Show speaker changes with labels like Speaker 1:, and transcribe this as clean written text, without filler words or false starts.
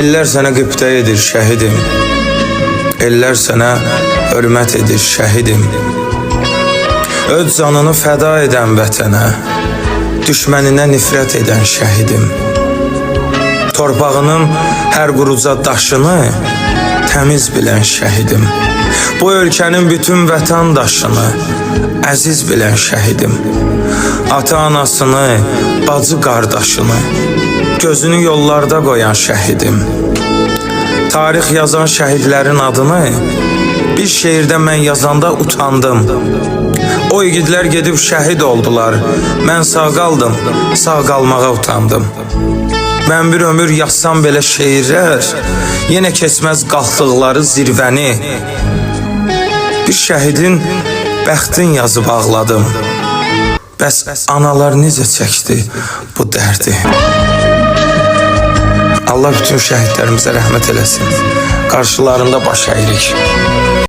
Speaker 1: Eller sənə qibtə edir şəhidim. Eller sənə hörmət edir şəhidim. Öz canını fəda edən vətənə, düşməninə nifrət edən şəhidim. Torpağının hər quruca daşını təmiz bilən şəhidim. Bu ölkənin bütün vətəndaşını əziz bilən şəhidim. Ata-anasını, bacı qardaşını gözünü yollarda qoyan şəhidim. Tarix yazan şəhidlərin adını bir şeirdə mən yazanda utandım. O igidlər gedib şəhid oldular. Mən sağ qaldım, sağ qalmağa utandım. Mən bir ömür yazsam belə şeirlər, yenə keçməz qalxdıqları zirvəni. Bir şəhidin bəxtin yazıb ağladım. Bəs analar necə çəkdi bu dərdi? Allah bütün şəhidlərimizə rəhmət eləsin. Qarşılarında baş əyirik.